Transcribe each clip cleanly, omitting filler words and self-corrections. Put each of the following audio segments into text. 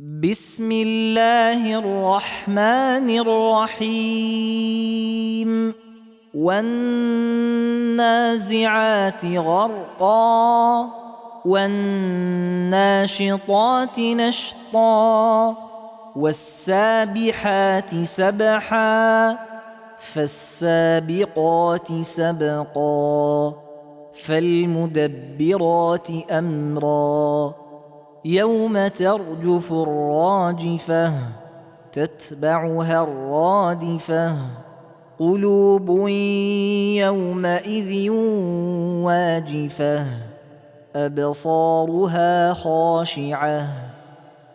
بسم الله الرحمن الرحيم والنازعات غرقا والناشطات نشطا والسابحات سبحا فالسابقات سبقا فالمدبرات أمرا يوم ترجف الراجفة تتبعها الرادفة قلوب يومئذ واجفة أبصارها خاشعة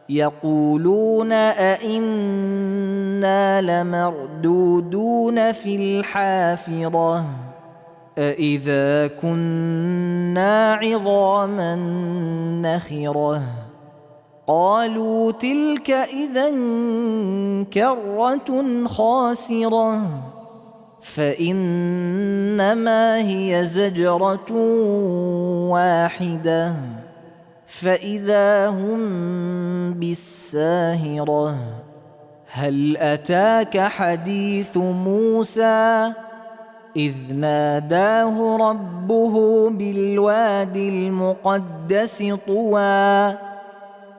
يقولون أئنا لمردودون في الحافرة أإذا كنا عظاما نخرة قالوا تلك إذا كرة خاسرة فإنما هي زجرة واحدة فإذا هم بالساهرة هل أتاك حديث موسى إذ ناداه ربه بالواد المقدس طوى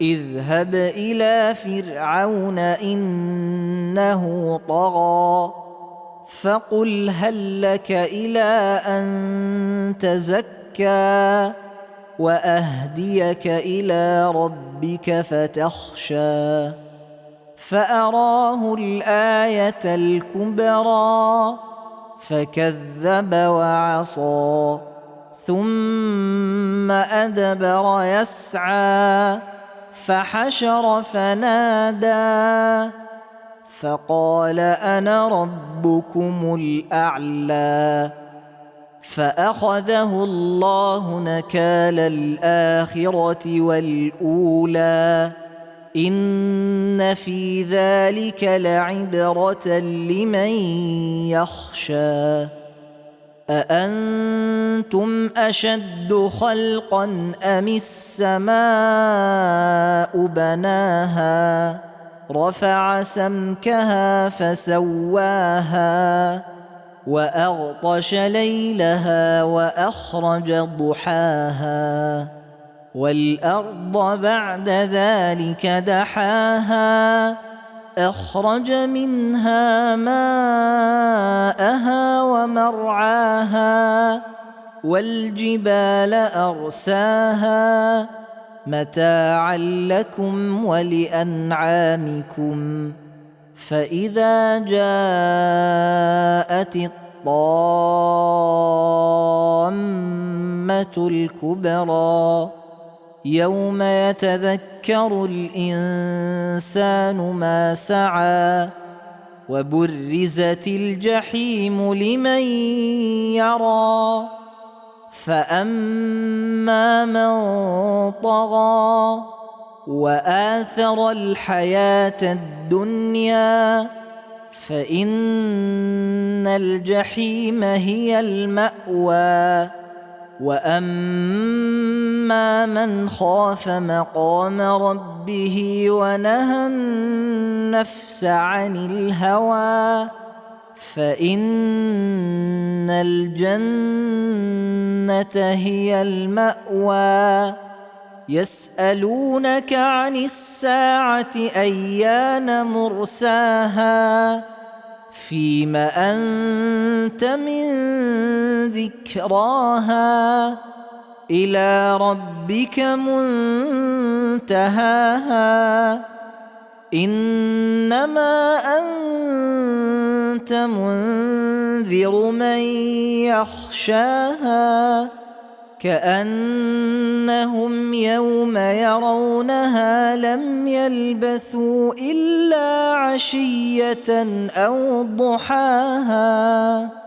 اذهب إلى فرعون إنه طغى فقل هل لك إلى أن تزكى وأهديك إلى ربك فتخشى فأراه الآية الكبرى فكذب وعصى ثم أدبر يسعى فحشر فنادى فقال أنا ربكم الأعلى فأخذه الله نكال الآخرة والأولى إن في ذلك لعبرة لمن يخشى أأنتم أشد خلقا أم السماء بناها رفع سمكها فسواها وأغطش ليلها وأخرج ضحاها والأرض بعد ذلك دحاها أخرج منها ماءها ومرعاها والجبال أرساها متاعا لكم ولأنعامكم فإذا جاءت الطامة الكبرى يوم يتذكر الإنسان ما سعى وبرزت الجحيم لمن يرى فأما من طغى وآثر الحياة الدنيا فإن الجحيم هي المأوى وأما من خاف مقام ربه ونهى النفس عن الهوى فإن الجنة هي المأوى يسألونك عن الساعة أيان مرساها فيم أنت من ذكراها إلى ربك منتهاها إنما أنت منذر من يخشاها كأنهم يوم يرونها لم يلبثوا إلا عشية أو ضحاها